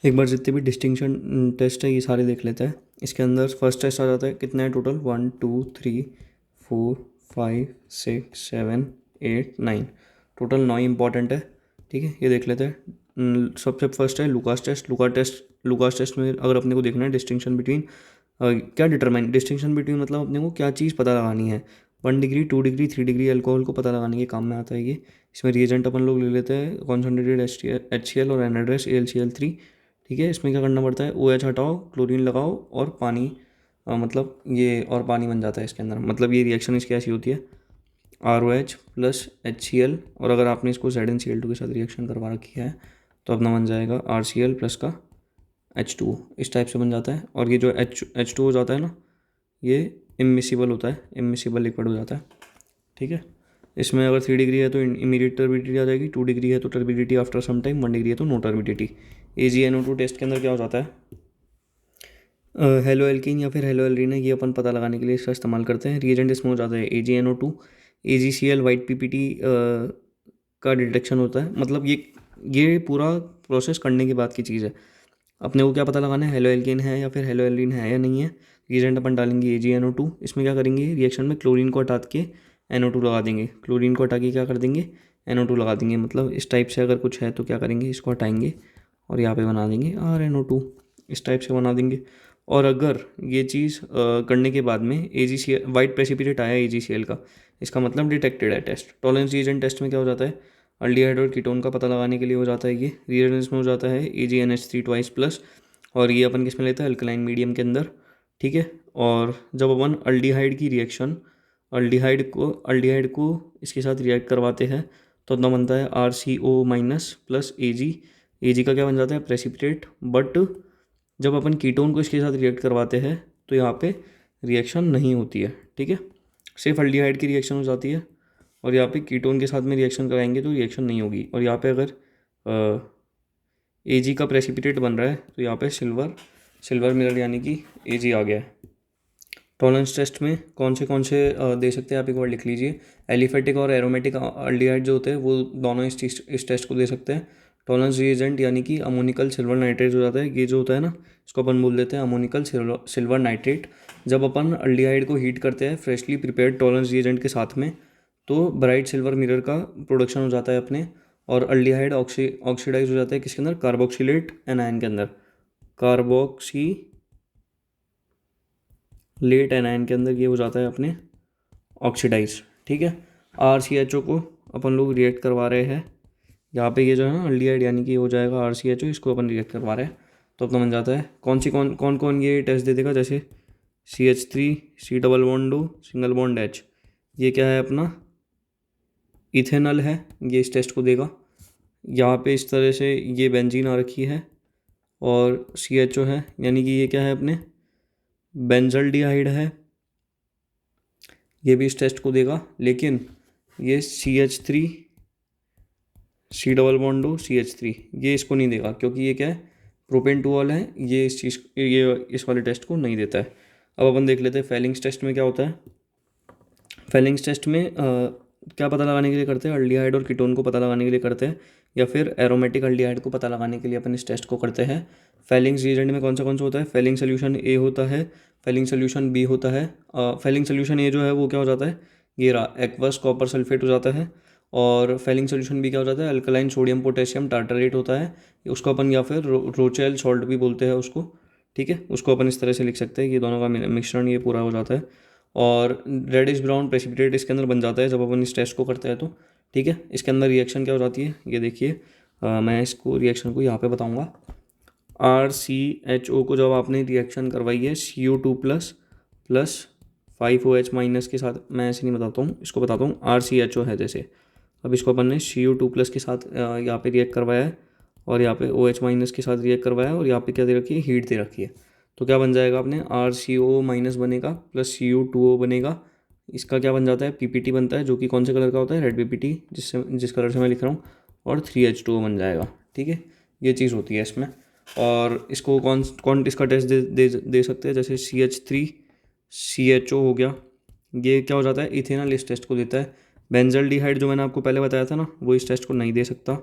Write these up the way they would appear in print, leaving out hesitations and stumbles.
एक बार जितने भी डिस्टिंक्शन टेस्ट है ये सारे देख लेते हैं। इसके अंदर फर्स्ट टेस्ट आ जाता है, कितना है टोटल, 1 2 3 4 5 6 7 8 9, टोटल 9 इंपॉर्टेंट है। ठीक है, ये देख लेते हैं। सबसे फर्स्ट है लुकास टेस्ट। लुकास टेस्ट में अगर अपने को देखना है डिस्टिंक्शन बिटवीन, क्या डिटरमाइन, डिस्टिंक्शन बिटवीन मतलब अपने को क्या चीज़ पता लगानी है, 1 डिग्री 2 डिग्री 3 डिग्री अल्कोहल को पता लगाने के काम में आता है ये। इसमें रिएजेंट अपन लोग ले लेते हैं कॉन्सेंट्रेटेड HCl और एनहाइड्रस AlCl3। ठीक है, इसमें क्या करना पड़ता है, OH हटाओ, क्लोरीन लगाओ और पानी, मतलब ये और पानी बन जाता है इसके अंदर। मतलब ये रिएक्शन इसकी ऐसी होती है, ROH प्लस HCl, और अगर आपने इसको ZnCl2 के साथ रिएक्शन करवा रखी है तो अपना बन जाएगा RCl प्लस का H2O। इस टाइप से बन जाता है। और ये जो H2 हो जाता है ना, ये इमिसिबल होता है, इमिसिबल लिक्विड हो जाता है। ठीक है, इसमें अगर 3 डिग्री है तो इमीडिएट टर्बिडिटी आ जाएगी, 2 डिग्री है तो turbidity after some time, 1 degree है तो नो टर्बिडिटी। AgNO2 टेस्ट के अंदर क्या हो जाता है, हेलो एल्कीन या फिर हेलो एल्रीन है, ये अपन पता लगाने के लिए इसका इस्तेमाल करते हैं। रिएजेंट इसमें हो जाता है AgNO2, AgCl वाइट PPT का डिटेक्शन होता है। मतलब ये पूरा प्रोसेस करने के बाद की चीज़ है। अपने को क्या पता लगाना है, हेलो एल्कीन है या फिर हेलो एल्रीन है या नहीं है। रिएजेंट अपन डालेंगे AgNO2, इसमें क्या करेंगे, रिएक्शन में क्लोरीन को हटा के NO2 लगा देंगे, क्लोरीन को हटा के क्या कर देंगे, NO2 लगा देंगे। मतलब इस टाइप से अगर कुछ है तो क्या करेंगे, इसको हटाएंगे और यहाँ पे बना देंगे RNO2, इस टाइप से बना देंगे। और अगर ये चीज़ करने के बाद में AgCl वाइट प्रेसिपिटेट आया AgCl का, इसका मतलब डिटेक्टेड है टेस्ट। टॉलरेंस रिएजेंट टेस्ट में क्या हो जाता है, अल्डिहाइड और कीटोन का पता लगाने के लिए हो जाता है ये। रिएजेंट्स में हो जाता है AgNH3 ट्वाइस प्लस, और ये अपन किस में लेते हैं, अल्कलाइन मीडियम के अंदर। ठीक है, और जब अपन अल्डिहाइड की रिएक्शन, अल्डिहाइड को इसके साथ रिएक्ट करवाते हैं तो अपना बनता है RCO माइनस प्लस Ag का क्या बन जाता है, प्रेसिपिटेट। बट जब अपन कीटोन को इसके साथ रिएक्ट करवाते हैं तो यहाँ पे रिएक्शन नहीं होती है। ठीक है, सिर्फ अल्डिहाइड की रिएक्शन हो जाती है, और यहाँ पे कीटोन के साथ में रिएक्शन कराएंगे तो रिएक्शन नहीं होगी। और यहाँ पे अगर Ag का प्रेसिपिटेट बन रहा है तो यहाँ पे सिल्वर मिरर यानी कि Ag आ गया है। टॉलरेंस टेस्ट में कौन से दे सकते हैं आप एक बार लिख लीजिए। एलिफेटिक और एरोमेटिक अल्डिहाइड जो होते हैं वो दोनों इस टेस्ट को दे सकते हैं। टॉलरेंस रिएजेंट यानी कि अमोनिकल सिल्वर नाइट्रेट हो जाता है, ये जो होता है ना, इसको अपन बोल देते हैं अमोनिकल सिल्वर नाइट्रेट। जब अपन अल्डिहाइड को हीट करते हैं फ्रेशली प्रिपेयर्ड टॉलरेंस रिएजेंट के साथ में तो ब्राइट सिल्वर मिरर का प्रोडक्शन हो जाता है अपने, और अल्डिहाइड ऑक्सीडाइज हो जाता है किसके अंदर, कार्बोक्सिलेट एनायन के अंदर, कार्बोक्सीलेट एनायन के अंदर ये हो जाता है अपने ऑक्सीडाइज। ठीक है, RCHO को अपन लोग रिएक्ट करवा रहे हैं यहाँ पे, ये जो है ना अल्डिहाइड यानी कि हो जाएगा RCHO, इसको अपन रिएक्ट करवा रहे हैं तो अपना बन जाता है कौन कौन ये टेस्ट दे देगा, जैसे CH3 C double bond O single bond H, ये क्या है अपना इथेनॉल है, ये इस टेस्ट को देगा। यहाँ पे इस तरह से ये बेंजीन आ रखी है और CHO है, यानी कि ये क्या है अपने बेंजल्डिहाइड है, ये भी इस टेस्ट को देगा। लेकिन ये CH3 C double bond O CH3 ये इसको नहीं देगा, क्योंकि ये क्या है, प्रोपेन टूऑल है, ये इस वाले टेस्ट को नहीं देता है। अब अपन देख लेते हैं फेलिंग्स टेस्ट में क्या होता है। फेलिंग्स टेस्ट में क्या पता लगाने के लिए करते हैं, अल्डिहाइड और कीटोन को पता लगाने के लिए करते हैं, या फिर एरोमेटिक अल्डिहाइड को पता लगाने के लिए अपन इस टेस्ट को करते हैं। फेलिंग्स रिएजेंट में कौन सा होता है, फेलिंग सोल्यूशन A होता है, फेलिंग सोल्यूशन B होता है। फेलिंग सोल्यूशन A जो है वो क्या हो जाता है, ये रहा एक्वस कॉपर सल्फेट हो जाता है, और फेलिंग सोल्यूशन B क्या हो जाता है, अल्कलाइन सोडियम पोटेशियम टार्टरेट होता है, उसको अपन या फिर रोचेल सॉल्ट भी बोलते हैं उसको। ठीक है, उसको अपन इस तरह से लिख सकते हैं, ये दोनों का मिश्रण ये पूरा हो जाता है, और रेडिश ब्राउन प्रेसिपिटेट इसके अंदर बन जाता है जब अपन इस टेस्ट को करते हैं तो। ठीक है, इसके अंदर रिएक्शन क्या हो जाती है, ये देखिए, मैं इसको रिएक्शन को यहाँ पे बताऊँगा। RCHO को जब आपने रिएक्शन करवाई है CO2 plus plus 5OH minus के साथ, मैं ऐसे नहीं बताता हूँ, इसको बताता हूँ RCHO है जैसे। अब इसको अपन ने CO2 प्लस के साथ यहाँ पे रिएक्ट करवाया है, और यहाँ पे OH माइनस के साथ रिएक्ट करवाया है, और यहाँ पे क्या दे रखी है, हीट दे रखी है। तो क्या बन जाएगा अपने RCO माइनस बनेगा प्लस CO2O बनेगा, इसका क्या बन जाता है, PPT बनता है, जो कि कौन से कलर का होता है, रेड PPT, जिस कलर से मैं लिख रहा हूँ, और 3H2O बन जाएगा। ठीक है, ये चीज़ होती है इसमें। और इसको कौन कौन इसका टेस्ट दे सकते हैं, जैसे CH3 CHO हो गया, ये क्या हो जाता है, इथेनॉल इस टेस्ट को देता है। बेंजल्डिहाइड जो मैंने आपको पहले बताया था ना, वो इस टेस्ट को नहीं दे सकता,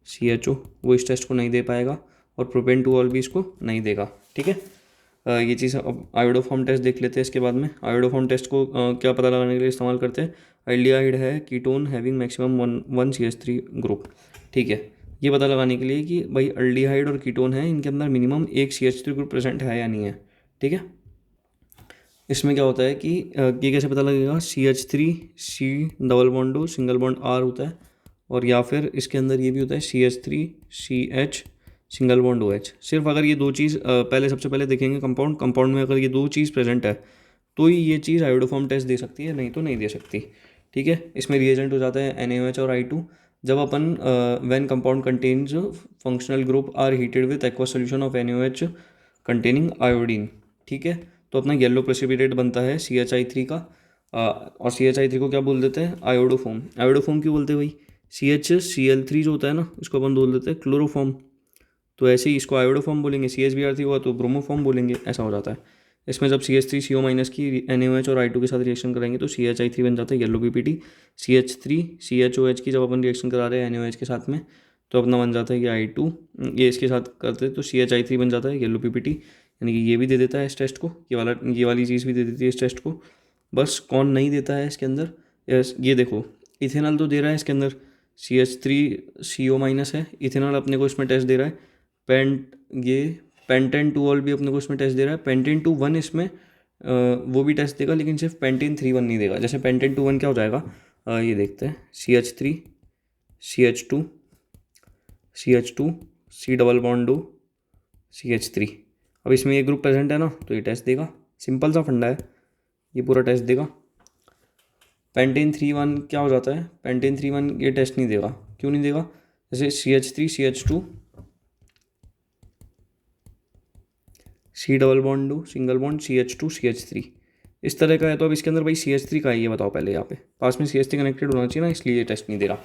CHO वो इस टेस्ट को नहीं दे पाएगा। और प्रोपेन टू ऑल भी इसको नहीं देगा। ठीक है, ये चीज़। अब आयोडोफॉर्म टेस्ट देख लेते हैं इसके बाद में। आयोडोफॉर्म टेस्ट को क्या पता लगाने के लिए इस्तेमाल करते हैं? एल्डिहाइड है ketone having maximum one CH3 group. ठीक है, ये पता लगाने के लिए कि भाई एल्डिहाइड और कीटोन है, इनके अंदर मिनिमम एक CH3 ग्रुप प्रेजेंट है या नहीं है। ठीक है, इसमें क्या होता है कि ये कैसे पता लगेगा? CH3 C double bond O single bond R होता है, और या फिर इसके अंदर ये भी होता है CH3 CH single bond OH। सिर्फ अगर ये दो चीज़ पहले सबसे पहले देखेंगे कंपाउंड में अगर ये दो चीज़ प्रेजेंट है तो ही ये चीज़ आयोडोफॉर्म टेस्ट दे सकती है, नहीं तो नहीं दे सकती। ठीक है, इसमें रिएजेंट हो जाता है NaOH और I2। जब अपन when compound contains functional group are heated with aqua solution of NaOH containing iodine. ठीक है, तो अपना येलो प्रेसिपिटेट बनता है CHI3 का। और CHI3 को क्या बोल देते हैं? आयोडोफॉर्म। आयोडोफॉर्म क्यों बोलते हैं भाई? CHCl3 जो होता है ना, इसको अपन बोल देते हैं क्लोरोफॉर्म। तो ऐसे ही इसको आयोडोफॉर्म बोलेंगे, CHBr3 हुआ तो ब्रोमोफॉर्म बोलेंगे, ऐसा हो जाता है। इसमें जब CH3CO माइनस की NaOH और I2 के साथ रिएक्शन करेंगे तो CHI3 बन जाता है येलो PPT। CH3 CHOH की जब अपन रिएक्शन करा रहे हैं NaOH के साथ में तो अपना बन जाता है ये I2, ये इसके साथ करते तो CHI3 बन जाता है येलो PPT। यानी कि ये भी दे देता है इस टेस्ट को, ये वाली चीज़ भी दे देती है इस टेस्ट को। बस कौन नहीं देता है इसके अंदर? ये देखो, इथेनॉल तो दे रहा है इसके अंदर, CH3CO माइनस है, इथेनॉल अपने को इसमें टेस्ट दे रहा है। ये पेंटेन 2 भी अपने को इसमें टेस्ट दे रहा है। पेंटेन 2 इसमें वो भी टेस्ट देगा, लेकिन सिर्फ पेंटेन 3 नहीं देगा। जैसे पेंटेन 2 क्या हो जाएगा, ये देखते हैं। CH3 CH2 CH2 C double bond O CH3। अब इसमें ये ग्रुप प्रेजेंट है ना, तो ये टेस्ट देगा। सिंपल सा फंडा है, ये पूरा टेस्ट देगा। पेंटेन 3 क्या हो जाता है? पेंटेन 3 ये टेस्ट नहीं देगा। क्यों नहीं देगा? जैसे CH3 CH2 C double bond O single bond CH2 CH3 इस तरह का है। तो अब इसके अंदर भाई CH3 का है, ये बताओ पहले। यहाँ पे पास में CH3 कनेक्टेड होना चाहिए ना, इसलिए ये टेस्ट नहीं दे रहा।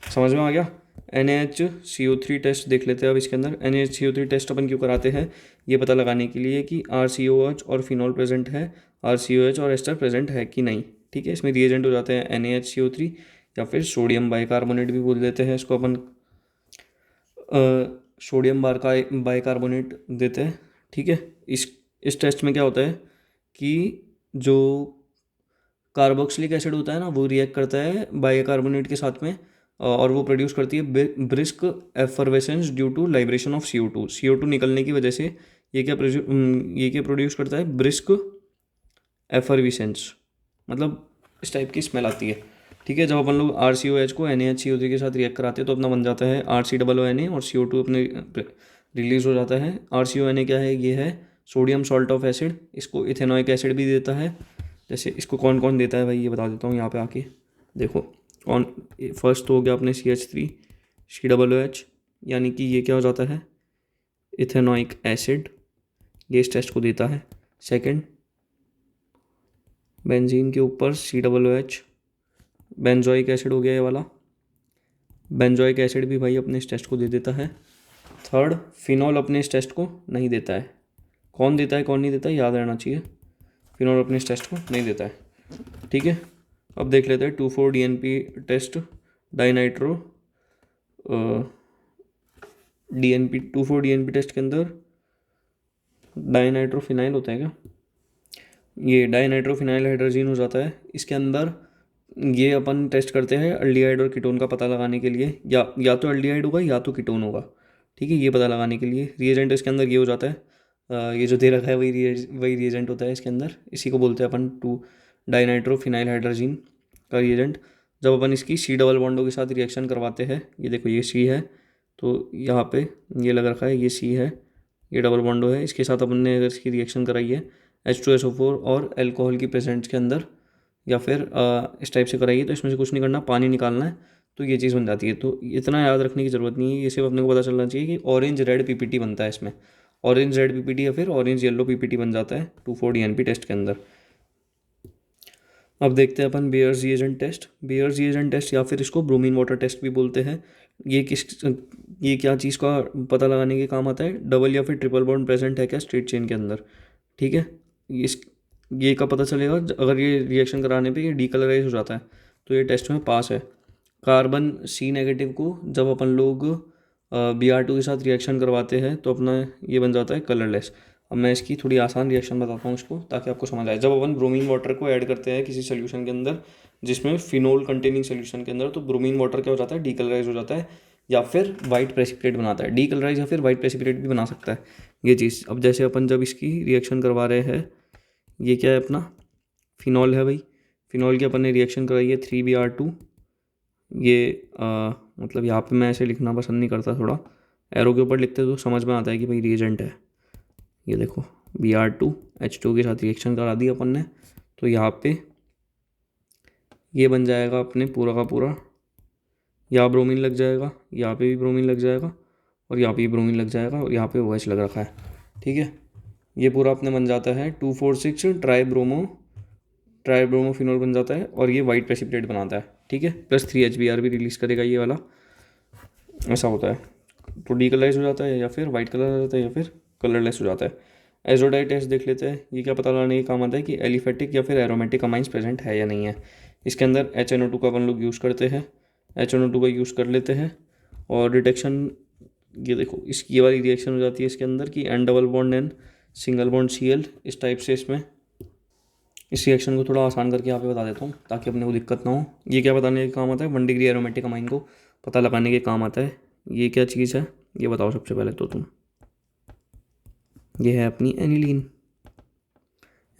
समझ में आ गया? NaHCO3 टेस्ट देख लेते हैं अब इसके अंदर। NaHCO3 टेस्ट अपन क्यों कराते हैं? ये पता लगाने के लिए कि RCOH और फिनॉल प्रेजेंट है, RCOH और एस्टर प्रेजेंट है कि नहीं। ठीक है, इसमें रिएजेंट हो जाते हैं NaHCO3 या फिर सोडियम बाइकार्बोनेट भी बोल देते हैं इसको अपन, सोडियम बाइकार्बोनेट देते हैं। ठीक है, इस टेस्ट में क्या होता है कि जो कार्बोक्सिलिक एसिड होता है ना, वो रिएक्ट करता है बाइकार्बोनेट के साथ में, और वो प्रोड्यूस करती है brisk effervescence due to liberation of CO2 निकलने की वजह से ये क्या प्रोड्यूस करता है? ब्रिस्क एफरवेसेंस, मतलब इस टाइप की स्मेल आती है। ठीक है, जब अपन लोग RCOH को NaHCO3 के साथ रिएक्ट कराते हैं तो अपना बन जाता है RCOONA और CO2 अपने रिलीज हो जाता है। RCONA क्या है? ये है सोडियम सॉल्ट ऑफ एसिड। इसको इथेनोइक एसिड भी देता है। जैसे इसको कौन कौन देता है भाई, ये बता देता हूँ यहाँ पे आके। देखो कौन, फर्स्ट तो हो गया अपने CH3 COOH, यानी कि ये क्या हो जाता है? इथेनोइक एसिड, ये इस टेस्ट को देता है। सेकंड, बेंजीन के ऊपर COOH, बेंजोइक एसिड हो गया ये वाला। बेंजोइक एसिड भी भाई अपने इस टेस्ट को दे देता है। थर्ड, फिनॉल अपने इस टेस्ट को नहीं देता है। कौन देता है कौन नहीं देता है याद रहना चाहिए। फिनॉल अपने इस टेस्ट को नहीं देता है। ठीक है, अब देख लेते हैं 2,4-DNP test, dinitro DNP 2,4-DNP test के अंदर डाइनाइट्रोफिनाइल होता है क्या? ये डाइनाइट्रोफिनाइल हाइड्रोजन हो जाता है इसके अंदर। ये अपन टेस्ट करते हैं एल्डिहाइड और कीटोन का पता लगाने के लिए, या तो एल्डिहाइड होगा या तो कीटोन होगा। ठीक है, ये पता लगाने के लिए रिएजेंट इसके अंदर ये हो जाता है। ये जो दे रखा है वही रिएजेंट होता है इसके अंदर। इसी को बोलते हैं अपन 2 डाइनाइट्रोफिनाइल हाइड्रोजन का रिएजेंट। जब अपन इसकी C डबल बॉन्डों के साथ रिएक्शन करवाते हैं, ये देखो ये C है, तो यहाँ पे ये लग रखा है, ये C है, ये डबल बॉन्डो है। इसके साथ अपन ने अगर इसकी रिएक्शन कराई है H2SO4 और अल्कोहल की प्रेजेंट्स के अंदर, या फिर इस टाइप से कराइए, तो इसमें से कुछ नहीं करना, पानी निकालना है, तो ये चीज़ बन जाती है। तो इतना याद रखने की ज़रूरत नहीं है, ये सिर्फ अपने को पता चलना चाहिए कि ऑरेंज रेड PPT बनता है इसमें। ऑरेंज रेड PPT या फिर ऑरेंज येलो PPT बन जाता है 2,4-DNP टेस्ट के अंदर। अब देखते हैं अपन Baeyer's reagent test. Baeyer's reagent test या फिर इसको ब्रोमीन वाटर टेस्ट भी बोलते हैं। ये क्या चीज़ का पता लगाने के काम आता है? डबल या फिर ट्रिपल बॉन्ड प्रेजेंट है क्या स्ट्रेट चेन के अंदर। ठीक है, ये का पता चलेगा अगर ये रिएक्शन कराने पे ये डीकलराइज हो जाता है तो ये टेस्ट में पास है। कार्बन C नेगेटिव को जब अपन लोग Br2 के साथ रिएक्शन करवाते हैं तो अपना ये बन जाता है कलरलेस। अब मैं इसकी थोड़ी आसान रिएक्शन बताता हूँ इसको, ताकि आपको समझ आए। जब अपन ब्रोमीन वाटर को ऐड करते हैं किसी सोल्यूशन के अंदर जिसमें फिनोल कंटेनिंग सोल्यूशन के अंदर, तो ब्रोमीन वाटर क्या हो जाता है, डीकलराइज हो जाता है या फिर वाइट प्रेसिपिटेट बनाता है। डीकलराइज या फिर वाइट प्रेसिपिटेट भी बना सकता है ये चीज़। अब जैसे अपन जब इसकी रिएक्शन करवा रहे हैं, ये क्या है अपना फिनॉल है भाई। फिनॉल की अपन ने रिएक्शन कराई है 3Br2। ये मतलब यहाँ पे मैं ऐसे लिखना पसंद नहीं करता, थोड़ा एरो के ऊपर लिखते तो समझ में आता है कि भाई रिएजेंट है। ये देखो Br2H2 के साथ रिएक्शन करा दी अपन ने, तो यहाँ पे ये बन जाएगा अपने पूरा का पूरा, यहाँ ब्रोमीन लग जाएगा, यहाँ पे भी ब्रोमीन लग जाएगा और यहाँ पे भी ब्रोमीन लग जाएगा और यहाँ पे OH लग रखा है। ठीक है, ये पूरा अपने बन जाता है 2,4,6 ट्राइब्रोमोफिनॉल बन जाता है और ये वाइट प्रेसिपिटेट बनाता है। ठीक है, प्लस 3HBr भी रिलीज़ करेगा ये वाला, ऐसा होता है। तो डीकलराइज हो जाता है या फिर वाइट कलर हो जाता है या फिर कलरलेस हो जाता है। एजोडाइट टेस्ट देख लेते हैं। ये क्या पता लगाने के काम आता है कि एलिफेटिक या फिर एरोमेटिक अमाइंस प्रेजेंट है या नहीं है। इसके अंदर HNO2 का अपन लोग यूज़ करते हैं, HNO2 का यूज़ कर लेते हैं और डिटेक्शन, ये देखो इसकी ये वाली रिएक्शन हो जाती है इसके अंदर कि N double bond N single bond Cl, इस टाइप से। इसमें इस रिएक्शन को थोड़ा आसान करके यहाँ पे बता देता हूँ ताकि अपने को दिक्कत ना हो। ये क्या बताने के काम आता है, 1 डिग्री एरोमेटिक अमाइन को पता लगाने के काम आता है। ये क्या चीज़ है ये बताओ सबसे पहले तो तुम। ये है अपनी एनिलीन।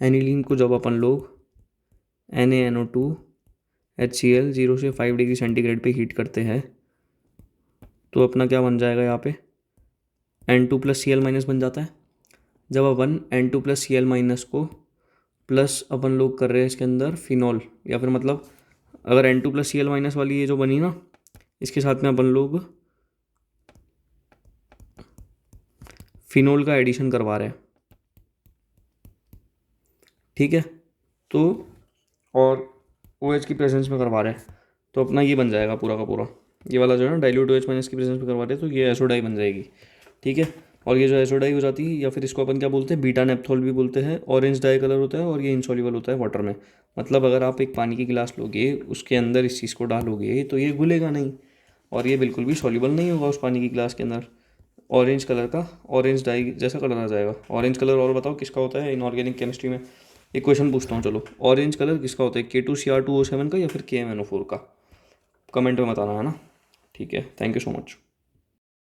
एनिलीन को जब अपन लोग NaNO2 HCl 0 से 5 डिग्री सेंटीग्रेड पे हीट करते हैं तो अपना क्या बन जाएगा, यहाँ पे N2+Cl- बन जाता है। जब अपन N2+Cl- को प्लस अपन लोग कर रहे हैं इसके अंदर फिनॉल, या फिर मतलब अगर N2+Cl- वाली ये जो बनी ना, इसके साथ में अपन लोग फिनोल का एडिशन करवा रहे हैं। ठीक है, तो और OH की प्रेजेंस में करवा रहे हैं तो अपना ये बन जाएगा पूरा का पूरा। ये वाला जो है ना डाइल्यूट OH- की प्रेजेंस में करवा रहे हैं तो ये एसोडाई बन जाएगी। ठीक है, और ये जो एसोडाई हो जाती है या फिर इसको अपन क्या बोलते हैं, बीटा नेप्थोल भी बोलते हैं। ऑरेंज डाई कलर होता है और ये इंसॉल्युबल होता है वाटर में। मतलब अगर आप एक पानी की गिलास लोगे, उसके अंदर इस चीज़ को डालोगे तो ये घुलेगा नहीं और ये बिल्कुल भी सॉल्युबल नहीं होगा उस पानी की गिलास के अंदर। ऑरेंज कलर का, ऑरेंज डाई जैसा कलर आ जाएगा ऑरेंज कलर। और बताओ किसका होता है इनऑर्गेनिक केमिस्ट्री में। एक क्वेश्चन पूछता हूँ चलो, ऑरेंज कलर किसका होता है, K2Cr2O7 का या फिर KMNO4 का? कमेंट में बताना है ना। ठीक है, थैंक यू सो मच।